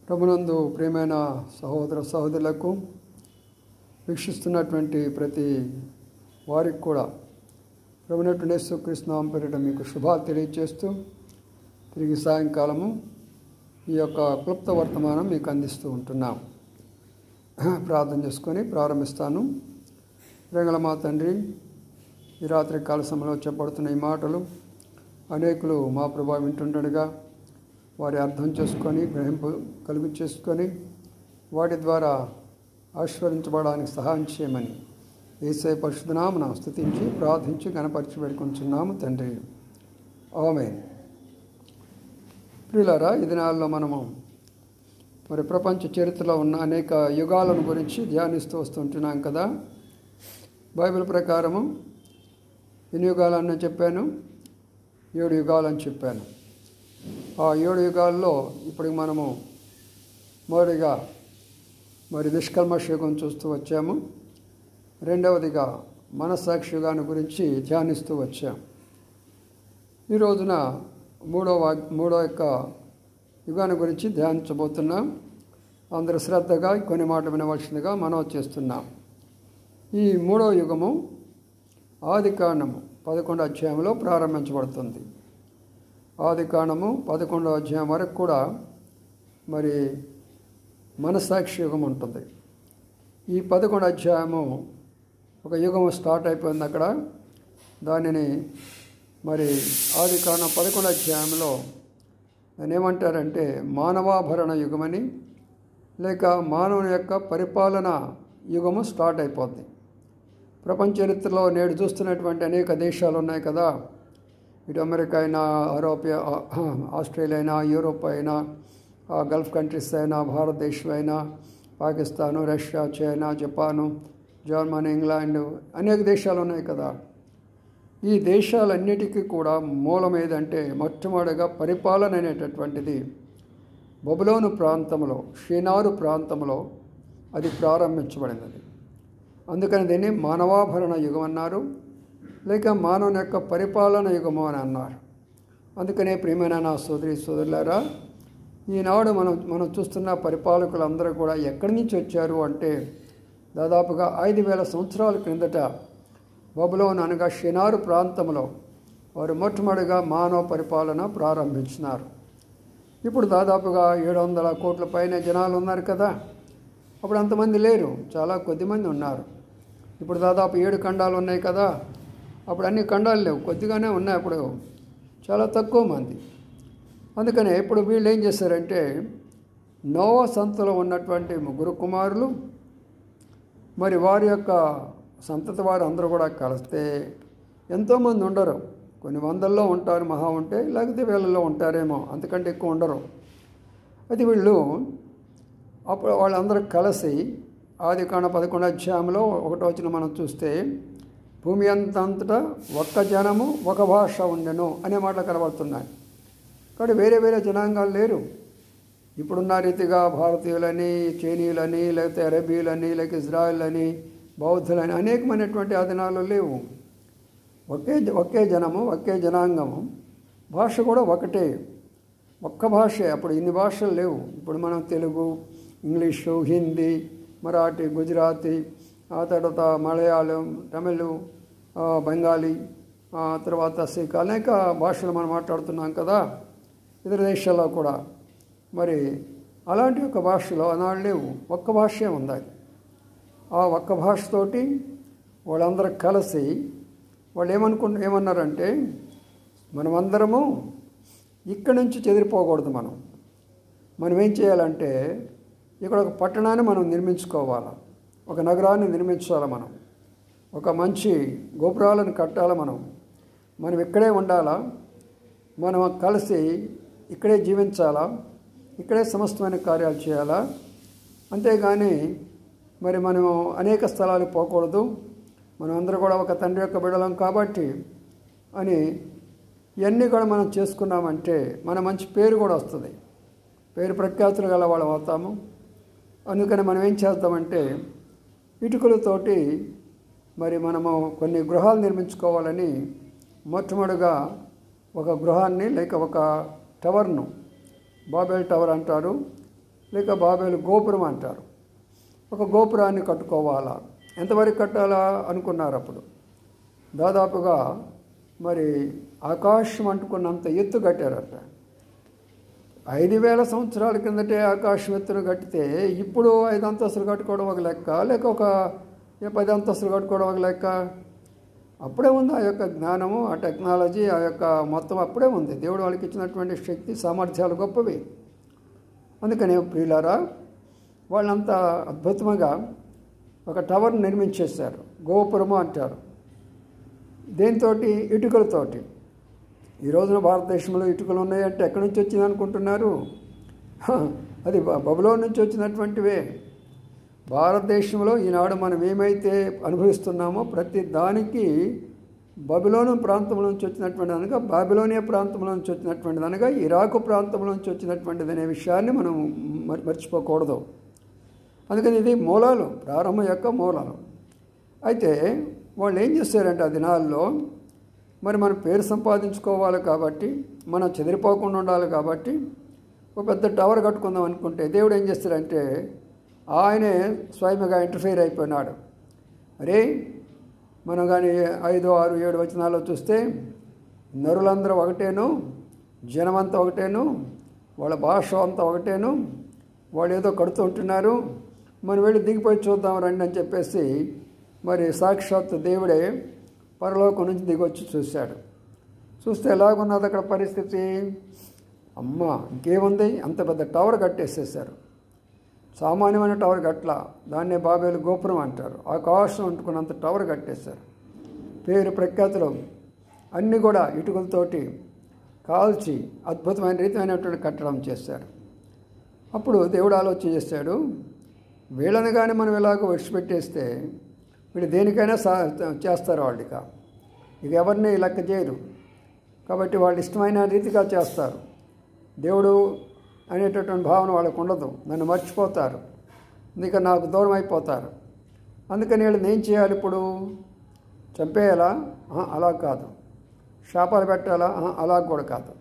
ప్రభునందు ప్రియమైన సహోదర సహోదరులకు వీక్షిస్తున్నటువంటి ప్రతి వారికి కూడా ప్రభునైన యేసుక్రీస్తు నామమున పేరిట మీకు శుభాలు తెలియజేస్తూ తిరిగి సాయంకాలము ఈ యొక్క క్లుప్త వర్తమానం మీకు అందిస్తూ ఉంటున్నాం. ప్రార్థన చేసుకొని ప్రారంభిస్తాను. ప్రేమగల మా తండ్రి, ఈ రాత్రి కాల సమయంలో చెప్పబడుతున్న ఈ మాటలు అనేకులు మా ప్రభావం వింటుండగా వారి అర్థం చేసుకొని గ్రహింపు కలుగు చేసుకొని వాటి ద్వారా ఆశీర్వదించబడడానికి సహాయం చేయమని యేసయ్య పరిశుద్ధ నామమున స్తుతించి ప్రార్థించి గణపరిచి వేడుకొంచున్నాము తండ్రి. ఆమేన్. ప్రియులారా, ఈ దినాల్లో మనము ప్రపంచ చరిత్రలో ఉన్న అనేక యుగాలను గురించి ధ్యానిస్తూ వస్తుంటున్నాం కదా. బైబిల్ ప్రకారము ఎన్ని యుగాలని చెప్పాను? 7 యుగాలని చెప్పాను. ఆ 7 యుగాల్లో ఇప్పుడు మనము మొదటిగా నిష్కల్మష యుగం చూస్తూ వచ్చాము. రెండవదిగా మనస్సాక్షి యుగాన్ని గురించి ధ్యానిస్తూ వచ్చాము. ఈ రోజున మూడో యొక్క యుగాన్ని గురించి ధ్యానించబోతున్నాం. అందరూ శ్రద్ధగా కొన్ని మాటలు వినవలసిందిగా మనవి చేస్తున్నాం. ఈ మూడవ యుగము ఆదికాండము 11వ అధ్యాయంలో ప్రారంభించబడుతుంది. ఆదికాండము 11వ అధ్యాయం వరకు కూడా మనస్సాక్షి యుగం ఉంటుంది. ఈ 11వ అధ్యాయము ఒక యుగం స్టార్ట్ అయిపోయింది అక్కడ. దానిని ఆదికాండం 11వ అధ్యాయంలో దాన్ని ఏమంటారంటే మానవాభరణ యుగమని, లేక మానవుని యొక్క పరిపాలన యుగము స్టార్ట్ అయిపోద్ది. ప్రపంచ చరిత్రలో నేడు చూస్తున్నటువంటి అనేక దేశాలు ఉన్నాయి కదా. ఇటు అమెరికా అయినా, ఆస్ట్రేలియా అయినా, యూరోప్ అయినా, గల్ఫ్ కంట్రీస్ అయినా, భారతదేశం అయినా, Pakistan, Russia, China, Japan, Germany, England, అనేక దేశాలు ఉన్నాయి కదా. ఈ దేశాలన్నిటికీ కూడా మూలం ఏదంటే మొట్టమొదటిగా పరిపాలన అనేటటువంటిది బబులోను ప్రాంతంలో, షినారు ప్రాంతంలో అది ప్రారంభించబడినది. అందుకని దీన్ని మానవాభరణ యుగం అన్నారు, లేక మానవుని యొక్క పరిపాలన యుగము అని అన్నారు. అందుకనే ప్రియమైన నా సోదరులారా, ఈనాడు మనం చూస్తున్న పరిపాలకులందరూ కూడా ఎక్కడి నుంచి వచ్చారు అంటే దాదాపుగా 5,000 సంవత్సరాల క్రిందట బబులోను అనగా షినారు ప్రాంతంలో వారు మొట్టమొదటిగా మానవ పరిపాలన ప్రారంభించినారు. ఇప్పుడు దాదాపుగా 700 కోట్ల పైన జనాలు ఉన్నారు కదా. అప్పుడు అంతమంది లేరు, చాలా కొద్దిమంది ఉన్నారు. ఇప్పుడు దాదాపు 7 ఖండాలు ఉన్నాయి కదా. అప్పుడు అన్ని ఖండాలు లేవు, కొద్దిగానే ఉన్నాయి, అప్పుడు చాలా తక్కువ మంది. అందుకనే ఇప్పుడు వీళ్ళు ఏం చేశారంటే నోవా సంతలో ఉన్నటువంటి 3 కుమారులు వారి యొక్క సంతతి వారు అందరూ కూడా కలిస్తే ఎంతోమంది ఉండరు, కొన్ని వందల్లో ఉంటారు మహా ఉంటే, లేకపోతే వేలలో ఉంటారేమో, అంతకంటే ఎక్కువ ఉండరు. అయితే వీళ్ళు అప్పుడు వాళ్ళందరూ కలిసి ఆదికాండం 11వ అధ్యాయంలో 1వ వచనం మనం చూస్తే భూమి అంతటా ఒక్క జనము ఒక భాష ఉండెను అనే మాటలు కనబడుతున్నాయి. కాబట్టి వేరే వేరే జనాంగాలు లేరు. ఇప్పుడున్న రీతిగా భారతీయులని, చైనీయులని, లేకపోతే అరబీలని, లేక ఇజ్రాయిల్ అని, బౌద్ధులని అనేకమైనటువంటి ఆదినాలు లేవు. ఒకే జనము, ఒకే జనాంగము, భాష కూడా ఒకటే, ఒక్క భాషే. అప్పుడు ఇన్ని భాషలు లేవు. ఇప్పుడు మనం తెలుగు, ఇంగ్లీషు, హిందీ, మరాఠీ, గుజరాతీ, ఆ తర్వాత మలయాళం, తమిళ్, బెంగాలీ, తర్వాత సిక్, అనేక భాషలు మనం మాట్లాడుతున్నాం కదా ఇతర దేశాల్లో కూడా. అలాంటి ఒక భాషలో అనాడు లేవు, ఒక్క భాషే ఉంది. ఆ ఒక్క భాషతోటి వాళ్ళందరూ కలిసి వాళ్ళు ఏమన్నారంటే మనమందరము ఇక్కడి నుంచి చెదిరిపోకూడదు. మనం ఏం చేయాలంటే ఇక్కడ ఒక పట్టణాన్ని మనం నిర్మించుకోవాలి, ఒక నగరాన్ని నిర్మించాలి, మనం ఒక మంచి గోపురాలను కట్టాలి, మనం ఇక్కడే ఉండాలా, మనం కలిసి ఇక్కడే జీవించాలా, ఇక్కడే సమస్తమైన కార్యాలు చేయాలా. అంతేగాని మనము అనేక స్థలాలకు పోకూడదు, మనం అందరూ కూడా ఒక తండ్రి యొక్క బిడ్డలం కాబట్టి అని ఇవన్నీ కూడా మనం చేసుకున్నామంటే మన మంచి పేరు కూడా వస్తుంది, పేరు ప్రఖ్యాతులు గల వాళ్ళం అవుతాము. అందుకని మనం ఏం చేద్దామంటే ఇటుకలతోటి మనము కొన్ని గృహాలు నిర్మించుకోవాలని మొట్టమొదటిగా ఒక గృహాన్ని లేక ఒక టవర్ను బాబేల్ టవర్ అంటారు, లేక బాబేలు గోపురం అంటారు. ఒక గోపురాన్ని కట్టుకోవాలా, ఎంతవరకు కట్టాలా అనుకున్నారు. అప్పుడు దాదాపుగా మరి ఆకాశం అంటుకున్నంత ఎత్తు కట్టారట. 5,000 సంవత్సరాల కిందటే ఆకాశం ఎత్తును కట్టితే ఇప్పుడు 5 అంతస్తులు కట్టుకోవడం ఒక లెక్క, లేక ఒక 10 అంతస్తులు కట్టుకోవడం ఒక లెక్క. అప్పుడే ఉంది ఆ యొక్క జ్ఞానము, ఆ టెక్నాలజీ, ఆ యొక్క మొత్తం అప్పుడే ఉంది. దేవుడు వాళ్ళకి ఇచ్చినటువంటి శక్తి సామర్థ్యాలు గొప్పవి. అందుకని ప్రియులారా, వాళ్ళంతా అద్భుతంగా ఒక టవర్ని నిర్మించేశారు. గోపురము అంటారు. దేంతో? ఇటుకలతోటి. ఈ రోజున భారతదేశంలో ఇటుకలు ఉన్నాయంటే ఎక్కడి నుంచి వచ్చింది అనుకుంటున్నారు? అది బబులోన్ నుంచి వచ్చినటువంటివే. భారతదేశంలో ఈనాడు మనం ఏమైతే అనుభవిస్తున్నామో ప్రతి దానికి బబులోను ప్రాంతంలో నుంచి వచ్చినటువంటి అనగా, బాబిలోనియా ప్రాంతంలో నుంచి వచ్చినటువంటిది అనగా, ఇరాకు ప్రాంతంలో నుంచి వచ్చినటువంటిది అనే విషయాన్ని మనం మర్చిపోకూడదు. అందుకని ఇది మూలాలు, ప్రారంభం యొక్క మూలాలు. అయితే వాళ్ళు ఏం చేస్తారంటే ఆ దినాల్లో మరి మన పేరు సంపాదించుకోవాలి కాబట్టి, మనం చెదిరిపోకుండా ఉండాలి కాబట్టి ఒక పెద్ద టవర్ కట్టుకుందాం అనుకుంటే దేవుడు ఏం చేస్తాడంటే ఆయనే స్వయంగా ఇంటర్ఫియర్ అయిపోయినాడు. అరే, మనం కానీ 5, 6, 7 వచనాల్లో చూస్తే నరులందరూ ఒకటేను, జనమంతా ఒకటేను, వాళ్ళ భాష అంతా ఒకటేను, వాళ్ళు ఏదో కడుతూ ఉంటున్నారు, మనం వెళ్ళి దిగిపోయి చూద్దాం రండి అని చెప్పేసి మరి సాక్షాత్ దేవుడే పరలోకం నుంచి దిగొచ్చి చూశాడు. చూస్తే ఎలాగున్నది అక్కడ పరిస్థితి? అమ్మ, ఇంకేముంది, అంత పెద్ద టవర్ కట్టేసేసారు. సామాన్యమైన టవర్ కట్ల, దాన్నే బాబేలు గోపురం అంటారు. ఆకాశం అంటుకున్నంత టవర్ కట్టేశారు. పేరు ప్రఖ్యాతులు అన్నీ కూడా ఇటుకలతోటి కాల్చి అద్భుతమైన రీతిమైనటువంటి కట్టడం చేశారు. అప్పుడు దేవుడు ఆలోచన చేశాడు, వీళ్ళని కానీ మనం ఇలాగ విడిచిపెట్టేస్తే వీళ్ళు దేనికైనా చేస్తారు. వాళ్ళు ఇక ఎవరిని లెక్క చేయరు. కాబట్టి వాళ్ళు ఇష్టమైన రీతిగా చేస్తారు. దేవుడు అనేటటువంటి భావన వాళ్ళకు ఉండదు. నన్ను మర్చిపోతారు, ఇక నాకు దూరం అయిపోతారు. అందుకని వీళ్ళని ఏం చేయాలి? ఇప్పుడు చంపేయాలా? అలా కాదు. శాపాలు పెట్టాలా? అలా కూడా కాదు.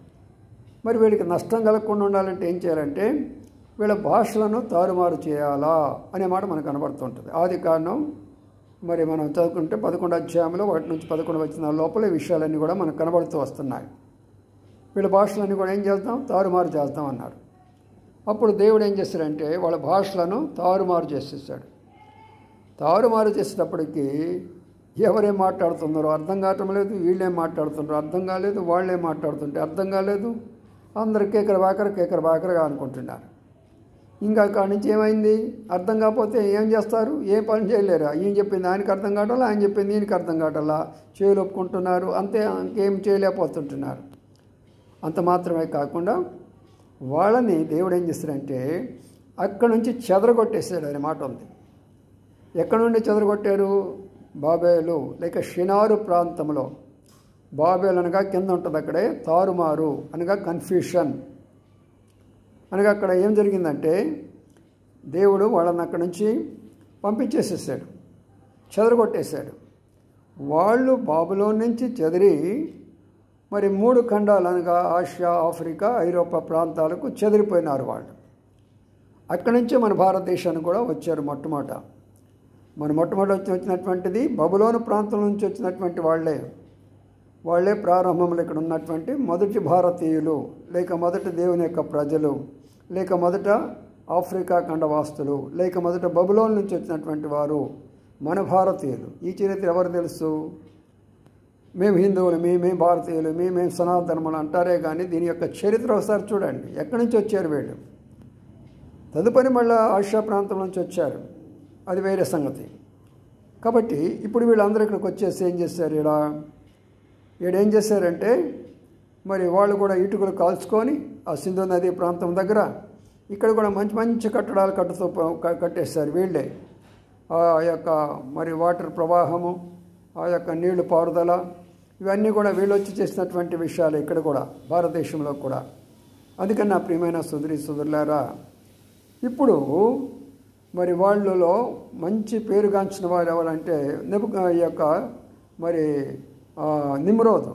మరి వీళ్ళకి నష్టం కలగకుండా ఉండాలంటే ఏం చేయాలంటే వీళ్ళ భాషలను తారుమారు చేయాలా అనే మాట మనకు కనబడుతుంటుంది. ఆది కారణం మరి మనం చదువుకుంటే 11వ అధ్యాయంలో 1 నుంచి 11 వచనాల లోపల ఈ విషయాలన్నీ కూడా మనకు కనబడుతూ వస్తున్నాయి. వీళ్ళ భాషలన్నీ కూడా ఏం చేద్దాం? తారుమారు చేద్దాం అన్నారు. అప్పుడు దేవుడు ఏం చేశాడంటే వాళ్ళ భాషలను తారుమారు చేసేసాడు. తారుమారు చేసేటప్పటికి ఎవరేం మాట్లాడుతున్నారో అర్థం కావటం లేదు, వీళ్ళేం మాట్లాడుతున్నారో అర్థం కాలేదు, వాళ్ళేం మాట్లాడుతుంటే అర్థం కాలేదు. అందరు కేకర బాకరగా అనుకుంటున్నారు. ఇంకా అక్కడి నుంచి ఏమైంది? అర్థం కాకపోతే ఏం చేస్తారు? ఏ పని చేయలేరు. ఈయన చెప్పింది ఆయనకి అర్థం కావటంలా, ఆయన చెప్పింది ఈయనకి అర్థం కావటంలా, చేతులు ఒప్పుకుంటున్నారు. అంతే, ఇంకేం చేయలేకపోతుంటున్నారు. అంత మాత్రమే కాకుండా వాళ్ళని దేవుడు ఏం చేస్తాడంటే అక్కడి నుంచి చెదరగొట్టేసాడు అనే మాట ఉంది. ఎక్కడి నుండి చెదరగొట్టారు? బాబేలు లేక షినారు ప్రాంతంలో. బాబేలు అనగా కింద ఉంటుంది, అక్కడే తారుమారు అనగా కన్ఫ్యూషన్ అనగా అక్కడ ఏం జరిగిందంటే దేవుడు వాళ్ళని అక్కడి నుంచి పంపించేసేసాడు, చెదరగొట్టేశాడు. వాళ్ళు బాబులోన్ నుంచి చెదిరి మరి 3 ఖండాలు అనగా ఆసియా, ఆఫ్రికా, ఐరోపా ప్రాంతాలకు చెదిరిపోయినారు వాళ్ళు. అక్కడి నుంచే మన భారతదేశానికి కూడా వచ్చారు. మొట్టమొదటి వచ్చినటువంటిది బబులోను ప్రాంతం నుంచి వచ్చినటువంటి వాళ్ళే ప్రారంభంలో ఇక్కడ ఉన్నటువంటి మొదటి భారతీయులు, లేక మొదటి దేవుని యొక్క ప్రజలు, లేక మొదట ఆఫ్రికా ఖండవాస్తులు, లేక మొదట బబులోన్ నుంచి వచ్చినటువంటి వారు మన భారతీయులు. ఈ చరిత్ర ఎవరు తెలుసు? మేము హిందువులు, మేము భారతీయులు, మేము సనాతనములు అంటారే కానీ దీని యొక్క చరిత్ర ఒకసారి చూడండి. ఎక్కడి నుంచి వచ్చారు వీళ్ళు? తదుపరి మళ్ళీ ఆసియా ప్రాంతం నుంచి వచ్చారు, అది వేరే సంగతి. కాబట్టి ఇప్పుడు వీళ్ళందరూ ఇక్కడికి వచ్చేసి ఏం చేశారు? ఈడేం చేశారంటే మరి వాళ్ళు కూడా ఇటుకలు కాల్చుకొని ఆ సింధు నది ప్రాంతం దగ్గర ఇక్కడ కూడా మంచి మంచి కట్టడాలు కట్టేశారు వీళ్ళే. ఆ యొక్క మరి వాటర్ ప్రవాహము, ఆ యొక్క నీళ్లు పారుదల, ఇవన్నీ కూడా వీళ్ళు వచ్చి చేసినటువంటి విషయాలు ఇక్కడ కూడా భారతదేశంలో కూడా. అందుకని నా ప్రియమైన సోదరులారా, ఇప్పుడు మరి వాళ్ళలో మంచి పేరుగాంచిన వారు ఎవరంటే ఈ యొక్క మరి నిమ్రోదు.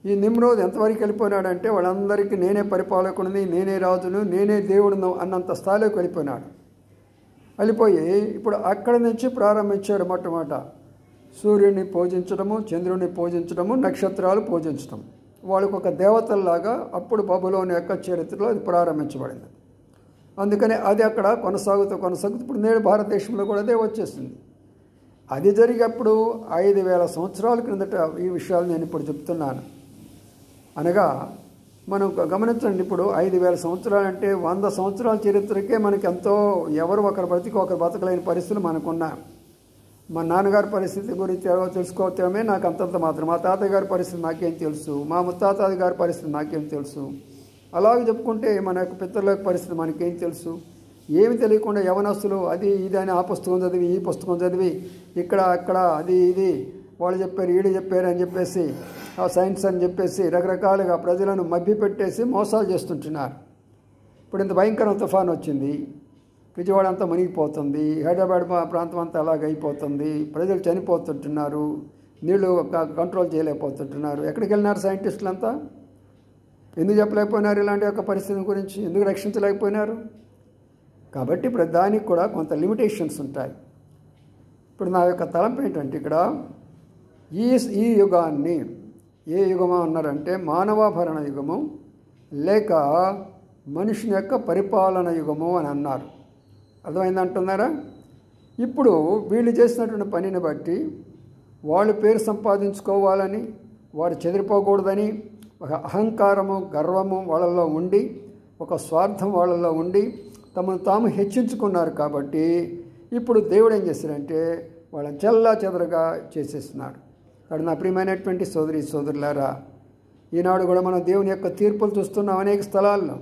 ఈ నిమ్రోద్ ఎంతవరకు వెళ్ళిపోయినాడంటే వాళ్ళందరికీ నేనే పరిపాలకుడిని, నేనే రాజును, నేనే దేవుడును అన్నంత స్థాయిలోకి వెళ్ళిపోయినాడు. వెళ్ళిపోయి ఇప్పుడు అక్కడి నుంచి ప్రారంభించాడు మొట్టమొదట సూర్యుడిని పూజించడము, చంద్రుడిని పూజించడము, నక్షత్రాలు పూజించడం. వాళ్ళకు ఒక దేవతల్లాగా అప్పుడు బబులోను యొక్క చరిత్రలో అది ప్రారంభించబడింది. అందుకని అది అక్కడ కొనసాగుతూ ఇప్పుడు నేడు భారతదేశంలో కూడా అదే వచ్చేసింది. అది జరిగేప్పుడు 5000 సంవత్సరాల క్రిందట ఈ విషయాలు నేను ఇప్పుడు చెప్తున్నాను. అనగా మనం గమనించండి, ఇప్పుడు 5000 సంవత్సరాలు అంటే 100 సంవత్సరాల చరిత్రకే మనకి ఎంతో ఎవరు ఒకరు బ్రతికి ఒకరు బతకలేని పరిస్థితులు మనకున్నాయి. మా నాన్నగారి పరిస్థితి గురించి తెలుసుకోవటమే నాకు అంతంత మాత్రం. మా తాతగారి పరిస్థితి నాకేం తెలుసు, మా ముత్తాత గారి పరిస్థితి నాకేం తెలుసు. అలాగే చెప్పుకుంటే మన యొక్క పితరుల పరిస్థితి మనకేం తెలుసు. ఏమి తెలియకుండా యవనస్తులు అది ఇది అని ఆ పుస్తకం చదివి ఈ పుస్తకం చదివి ఇక్కడ అక్కడ అది ఇది వాళ్ళు చెప్పారు వీళ్ళు చెప్పారు అని చెప్పేసి ఆ సైన్స్ అని చెప్పేసి రకరకాలుగా ప్రజలను మభ్యపెట్టేసి మోసాలు చేస్తుంటున్నారు. ఇప్పుడు ఇంత భయంకర తుఫాన్ వచ్చింది, విజయవాడ అంతా మునిగిపోతుంది, హైదరాబాద్ ప్రాంతం అంతా అలాగ అయిపోతుంది, ప్రజలు చనిపోతుంటున్నారు, నీళ్లు కంట్రోల్ చేయలేకపోతుంటున్నారు. ఎక్కడికి వెళ్ళినారు సైంటిస్టులంతా? ఎందుకు చెప్పలేకపోయినారు ఇలాంటి యొక్క పరిస్థితి గురించి? ఎందుకు రక్షించలేకపోయినారు? కాబట్టి ఇప్పుడు దానికి కూడా కొంత లిమిటేషన్స్ ఉంటాయి. ఇప్పుడు నా యొక్క తలంపు ఏంటంటే ఇక్కడ ఈ యుగాన్ని ఏ యుగమా అన్నారంటే మానవాభరణ యుగము లేక మనుషుని యొక్క పరిపాలన యుగము అని అన్నారు. అర్థమైందంటున్నారా? ఇప్పుడు వీళ్ళు చేసినటువంటి పనిని బట్టి వాళ్ళు పేరు సంపాదించుకోవాలని, వారు చెదిరిపోకూడదని ఒక అహంకారము గర్వము వాళ్ళల్లో ఉండి, ఒక స్వార్థం వాళ్ళల్లో ఉండి తమను తాము హెచ్చించుకున్నారు. కాబట్టి ఇప్పుడు దేవుడు ఏం చేశారంటే వాళ్ళని చెల్లా చెదరగా చేసేస్తున్నాడు. అక్కడ నా ప్రియమైనటువంటి సోదరులారా, ఈనాడు కూడా మనం దేవుని యొక్క తీర్పులు చూస్తున్నాం అనేక స్థలాల్లో.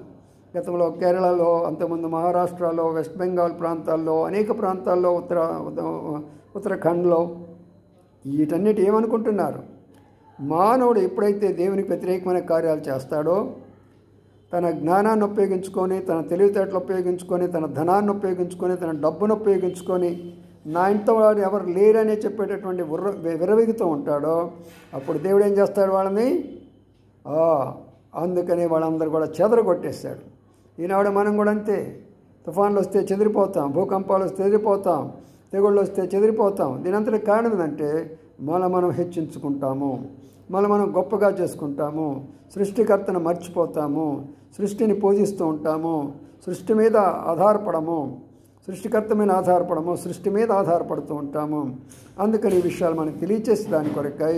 గతంలో కేరళలో, అంతకుముందు మహారాష్ట్రలో, వెస్ట్ బెంగాల్ ప్రాంతాల్లో, అనేక ప్రాంతాల్లో, ఉత్తరాఖండ్లో వీటన్నిటి ఏమనుకుంటున్నారు? మానవుడు ఎప్పుడైతే దేవునికి వ్యతిరేకమైన కార్యాలు చేస్తాడో, తన జ్ఞానాన్ని ఉపయోగించుకొని, తన తెలివితేటలు ఉపయోగించుకొని, తన ధనాన్ని ఉపయోగించుకొని, తన డబ్బును ఉపయోగించుకొని నా ఇంత వాడు ఎవరు లేరని చెప్పేటటువంటి విరవిగుతూ ఉంటాడో అప్పుడు దేవుడు ఏం చేస్తాడు? వాళ్ళని అందుకని వాళ్ళందరూ కూడా చెదరగొట్టేస్తాడు. ఈనాడు మనం కూడా అంతే. తుఫాన్లు వస్తే చెదిరిపోతాం, భూకంపాలు వస్తే చెదిరిపోతాం, తెగుళ్ళు వస్తే చెదిరిపోతాం. దీనంతటి కారణం ఏంటంటే మనం హెచ్చించుకుంటాము, మనం గొప్పగా చేసుకుంటాము, సృష్టికర్తను మర్చిపోతాము, సృష్టిని పూజిస్తూ ఉంటాము, సృష్టి మీద ఆధారపడము, సృష్టికర్త మీద ఆధారపడము, సృష్టి మీద ఆధారపడుతూ ఉంటాము. అందుకని ఈ విషయాలు మనకు తెలియచేసి దాని కొరకై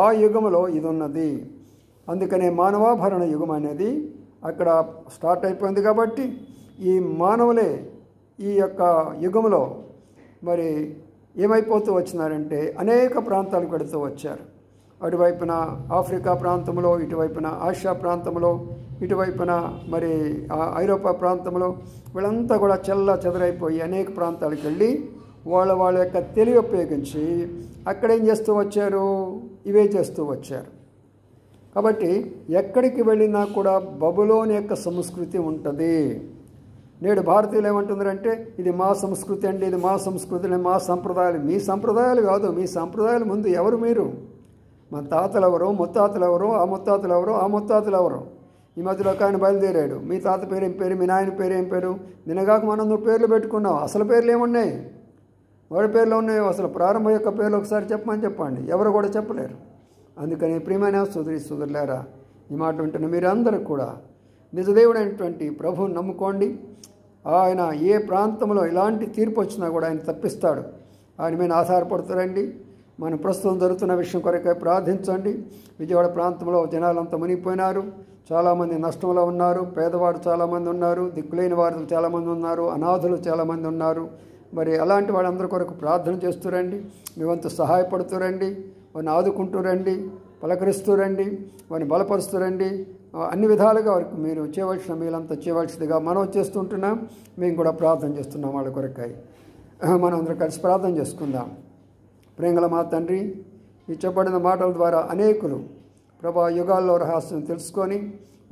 ఆ యుగంలో ఇది ఉన్నది. అందుకనే మానవాభరణ యుగం అనేది అక్కడ స్టార్ట్ అయిపోయింది. కాబట్టి ఈ మానవులే ఈ యొక్క యుగంలో మరి ఏమైపోతూ వచ్చినారంటే అనేక ప్రాంతాలకు వెళుతూ వచ్చారు. అటువైపున ఆఫ్రికా ప్రాంతంలో, ఇటువైపున ఆసియా ప్రాంతంలో, ఇటువైపున మరి ఐరోపా ప్రాంతంలో వీళ్ళంతా కూడా చెల్ల చెదరైపోయి అనేక ప్రాంతాలకు వెళ్ళి వాళ్ళ యొక్క తెలివి ఉపయోగించి అక్కడేం చేస్తూ వచ్చారు? ఇవే చేస్తూ వచ్చారు. కాబట్టి ఎక్కడికి వెళ్ళినా కూడా బబులోని యొక్క సంస్కృతి ఉంటుంది. నేడు భారతీయులు ఏమంటున్నారంటే ఇది మా సంస్కృతి అండి, ఇది మా సంస్కృతి, మా సంప్రదాయాలు. మీ సంప్రదాయాలు కాదు, మీ సంప్రదాయాల ముందు ఎవరు మీరు? మా తాతలు ఎవరు, ముత్తాతలు ఎవరు, ఆ ముత్తాతలు ఎవరు, ఆ ముత్తాతలు ఎవరు? ఈ మధ్యలో ఒక ఆయన బయలుదేరాడు. మీ తాత పేరు ఏం పేరు, మీ నాయన పేరు ఏం పేరు? నిన్నగాక మనం నువ్వు పేర్లు పెట్టుకున్నావు, అసలు పేర్లు ఏమున్నాయి? వాడి పేర్లు ఉన్నాయి, అసలు ప్రారంభం యొక్క పేర్లు ఒకసారి చెప్పండి. ఎవరు కూడా చెప్పలేరు. అందుకని ప్రియమైన సోదరులారా, ఈ మాట వింటున్న మీరందరూ కూడా నిజదేవుడైనటువంటి ప్రభువుని నమ్ముకోండి. ఆయన ఏ ప్రాంతంలో ఇలాంటి తీర్పు వచ్చినా కూడా ఆయన తప్పిస్తాడు. ఆయన మీద ఆధారపడుతారండి. మనం ప్రస్తుతం జరుగుతున్న విషయం కొరకై ప్రార్థించండి. విజయవాడ ప్రాంతంలో జనాలంతా మునిగిపోయినారు, చాలామంది నష్టంలో ఉన్నారు, పేదవారు చాలామంది ఉన్నారు, దిక్కులేని వారు చాలామంది ఉన్నారు, అనాథులు చాలామంది ఉన్నారు. మరి అలాంటి వాళ్ళందరి కొరకు ప్రార్థన చేస్తూరండి, మీ వంతు సహాయపడుతూరండి, వారిని ఆదుకుంటూరండి, పలకరిస్తూరండి, వారిని బలపరుస్తూరండి. అన్ని విధాలుగా వారికి మీరు చేయవలసిన మీలంతా చేయవలసిందిగా మనం చేస్తుంటున్నాం. మేము కూడా ప్రార్థన చేస్తున్నాం వాళ్ళ కొరకై. మనం అందరం కలిసి ప్రార్థన చేసుకుందాం. ప్రేంగల మా తండ్రి, ఈ చెప్పబడిన మాటల ద్వారా అనేకులు ప్రభా యుగాల్లో రహస్యం తెలుసుకొని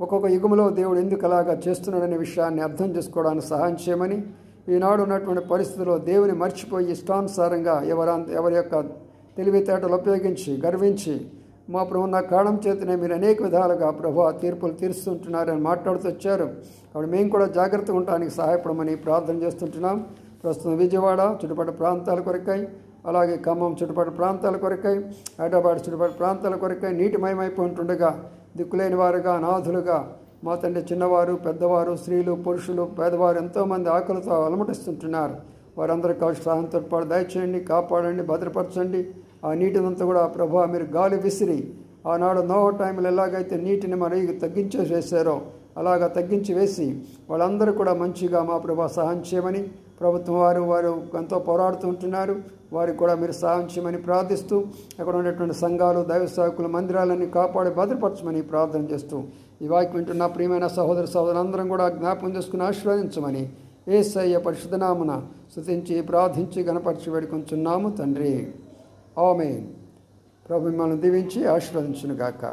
ఒక్కొక్క యుగంలో దేవుడు ఎందుకు అలాగా చేస్తున్నాడనే విషయాన్ని అర్థం చేసుకోవడానికి సహాయం చేయమని, ఈనాడు ఉన్నటువంటి పరిస్థితుల్లో దేవుని మర్చిపోయి ఇష్టానుసారంగా ఎవరి యొక్క తెలివితేటలు ఉపయోగించి గర్వించి మా ప్రభు నా కారణం చేతనే మీరు అనేక విధాలుగా ప్రభు తీర్పులు తీరుస్తుంటున్నారని మాట్లాడుతూ వచ్చారు. కాబట్టి మేము కూడా జాగ్రత్తగా ఉండడానికి సహాయపడమని ప్రార్థన చేస్తుంటున్నాం. ప్రస్తుతం విజయవాడ చుట్టుపక్కల ప్రాంతాల కొరకై, అలాగే ఖమ్మం చుట్టుపక్కల ప్రాంతాల కొరకై, హైదరాబాద్ చుట్టుపక్కల ప్రాంతాల కొరకై నీటిమయమైపోతుండగా దిక్కులేని వారుగా, అనాథులుగా మా తండ్రి చిన్నవారు, పెద్దవారు, స్త్రీలు, పురుషులు, పేదవారు ఎంతోమంది ఆకలితో అలమటిస్తుంటున్నారు. వారందరికీ కావాల్సిన సహాయంతో పాటు దయచేయండి, కాపాడండి, భద్రపరచండి. ఆ నీటినంతా కూడా ప్రభు మీరు గాలి విసిరి ఆనాడు నోవా టైంలో ఎలాగైతే నీటిని మరి తగ్గించేసి వేశారో అలాగా తగ్గించి వేసి వాళ్ళందరూ కూడా మంచిగా మా ప్రభు సహాయం చేయమని ప్రభుత్వం వారు ఎంతో పోరాడుతూ ఉంటున్నారు. వారికి కూడా మీరు సహాయం చేయమని ప్రార్థిస్తూ అక్కడ ఉన్నటువంటి సంఘాలు, దైవ సేవకులు, మందిరాలన్నీ కాపాడి భద్రపరచమని ప్రార్థన చేస్తూ ఈ వాక్యం వింటున్న ప్రియమైన సహోదరులందరం కూడా జ్ఞాపకం చేసుకుని ఆశీర్వదించమని యేసయ్య పరిశుద్ధ నామమున స్తుతించి ప్రార్థించి గణపరిచి వేడుకొంచున్నాము తండ్రి. ఆమేన్. ప్రభు మిమ్మల్ని దీవించి ఆశీర్వదించును గాక.